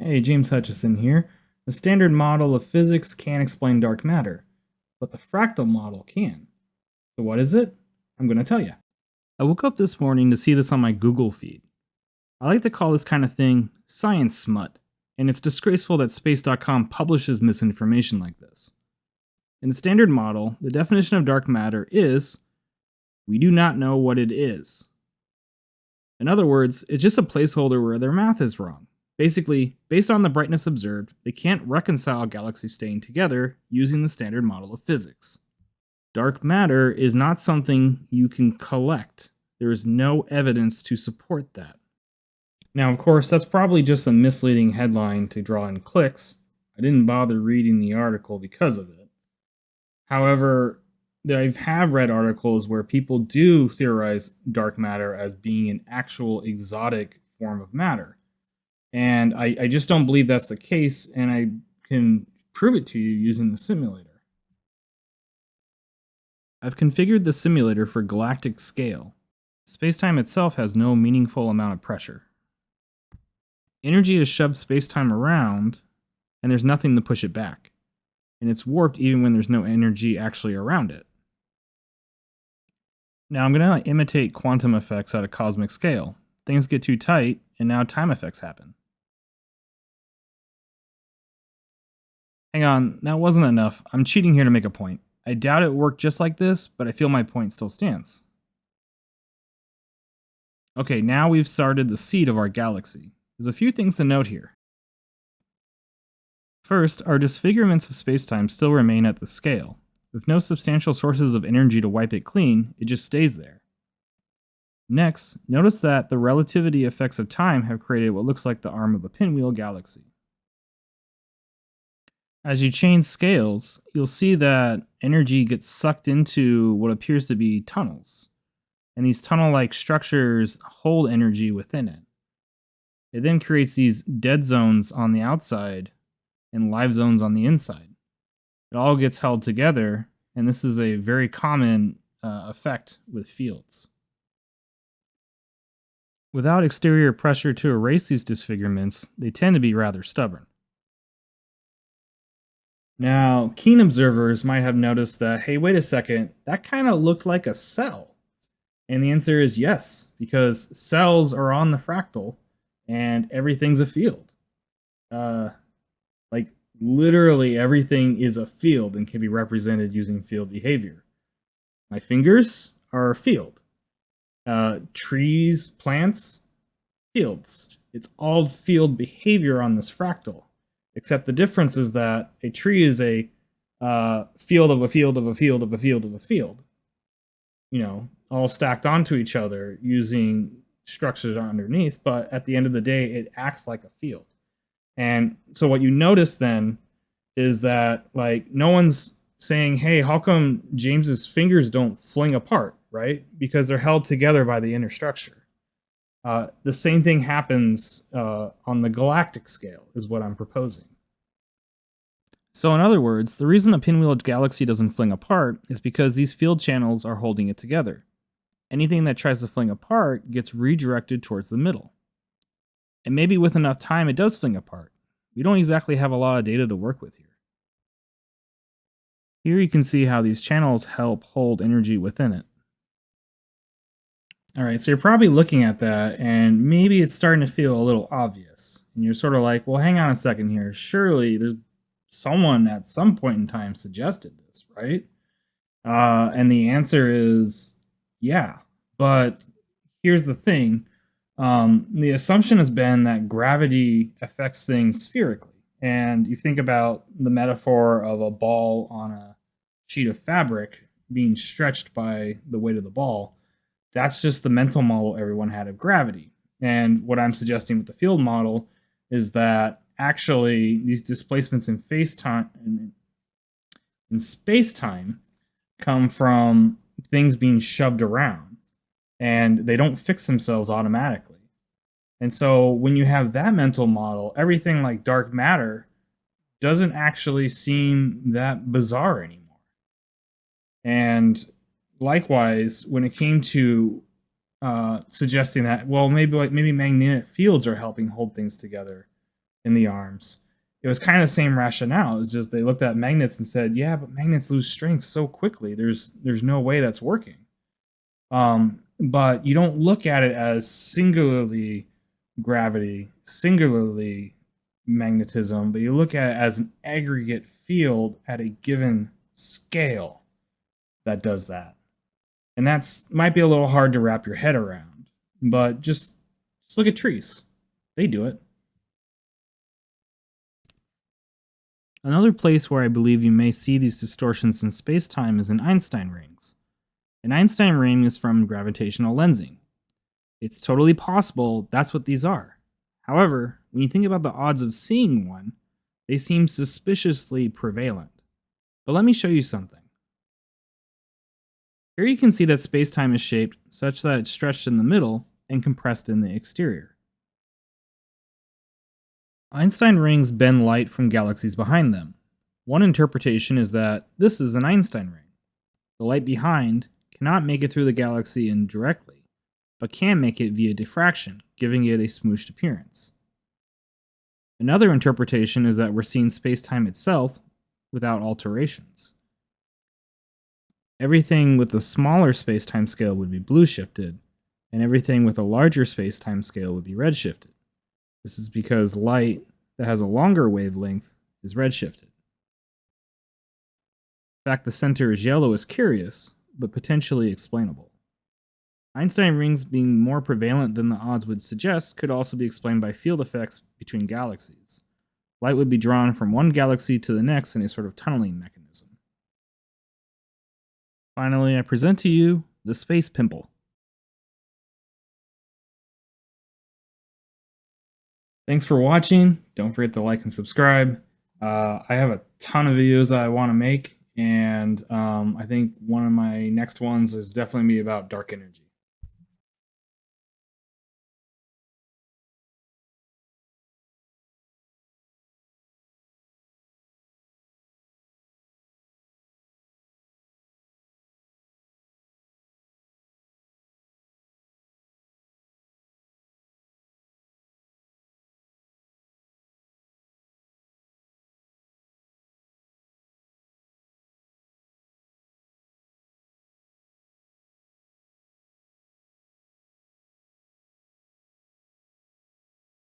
Hey, James Hutchison here. The standard model of physics can't explain dark matter, but the fractal model can. So, what is it? I'm going to tell you. I woke up this morning to see this on my Google feed. I like to call this kind of thing science smut, and it's disgraceful that space.com publishes misinformation like this. In the standard model, the definition of dark matter is we do not know what it is. In other words, it's just a placeholder where their math is wrong. Basically, based on the brightness observed, they can't reconcile galaxies staying together using the standard model of physics. Dark matter is not something you can collect. There is no evidence to support that. Now, of course, that's probably just a misleading headline to draw in clicks. I didn't bother reading the article because of it. However, I have read articles where people do theorize dark matter as being an actual exotic form of matter. And I just don't believe that's the case, and I can prove it to you using the simulator. I've configured the simulator for galactic scale. Spacetime itself has no meaningful amount of pressure. Energy is shoved spacetime around, and there's nothing to push it back. And it's warped even when there's no energy actually around it. Now I'm going to imitate quantum effects at a cosmic scale. Things get too tight, and now time effects happen. Hang on, that wasn't enough. I'm cheating here to make a point. I doubt it worked just like this, but I feel my point still stands. Okay, now we've started the seed of our galaxy. There's a few things to note here. First, our disfigurements of spacetime still remain at the scale. With no substantial sources of energy to wipe it clean, it just stays there. Next, notice that the relativity effects of time have created what looks like the arm of a pinwheel galaxy. As you change scales, you'll see that energy gets sucked into what appears to be tunnels. And these tunnel-like structures hold energy within it. It then creates these dead zones on the outside and live zones on the inside. It all gets held together, and this is a very common effect with fields. Without exterior pressure to erase these disfigurements, they tend to be rather stubborn. Now, keen observers might have noticed that, hey, wait a second, that kind of looked like a cell. And the answer is yes, because cells are on the fractal and everything's a field. Like literally everything is a field and can be represented using field behavior. My fingers are a field. Trees, plants, fields. It's all field behavior on this fractal. Except the difference is that a tree is a field of a field of a field of a field of a field. You know, all stacked onto each other using structures underneath, but at the end of the day, it acts like a field. And so what you notice then is that, like, no one's saying, hey, how come James's fingers don't fling apart, right? Because they're held together by the inner structure. The same thing happens on the galactic scale, is what I'm proposing. So in other words, the reason a pinwheel galaxy doesn't fling apart is because these field channels are holding it together. Anything that tries to fling apart gets redirected towards the middle. And maybe with enough time it does fling apart. We don't exactly have a lot of data to work with here. Here you can see how these channels help hold energy within it. All right, so you're probably looking at that and maybe it's starting to feel a little obvious. And you're sort of like, well, hang on a second here. Surely there's someone at some point in time suggested this, right? And the answer is yeah. But here's the thing. The assumption has been that gravity affects things spherically. And you think about the metaphor of a ball on a sheet of fabric being stretched by the weight of the ball. That's just the mental model everyone had of gravity. And what I'm suggesting with the field model is that actually these displacements in space-time come from things being shoved around, and they don't fix themselves automatically. And so when you have that mental model, everything like dark matter doesn't actually seem that bizarre anymore. And likewise, when it came to suggesting that, well, maybe magnetic fields are helping hold things together, in the arms. It was kind of the same rationale. It's just they looked at magnets and said, "Yeah, but magnets lose strength so quickly. There's no way that's working." But you don't look at it as singularly gravity, singularly magnetism, but you look at it as an aggregate field at a given scale that does that. And that's might be a little hard to wrap your head around, but just look at trees. They do it. Another place where I believe you may see these distortions in space-time is in Einstein rings. An Einstein ring is from gravitational lensing. It's totally possible that's what these are. However, when you think about the odds of seeing one, they seem suspiciously prevalent. But let me show you something. Here you can see that space-time is shaped such that it's stretched in the middle and compressed in the exterior. Einstein rings bend light from galaxies behind them. One interpretation is that this is an Einstein ring. The light behind cannot make it through the galaxy indirectly, but can make it via diffraction, giving it a smooshed appearance. Another interpretation is that we're seeing space-time itself without alterations. Everything with a smaller space-time scale would be blue shifted, and everything with a larger space-time scale would be red shifted. This is because light that has a longer wavelength is redshifted. The fact the center is yellow is curious, but potentially explainable. Einstein rings being more prevalent than the odds would suggest could also be explained by field effects between galaxies. Light would be drawn from one galaxy to the next in a sort of tunneling mechanism. Finally, I present to you the space pimple. Thanks for watching. Don't forget to like and subscribe. I have a ton of videos that I want to make, and I think one of my next ones is definitely be about dark energy.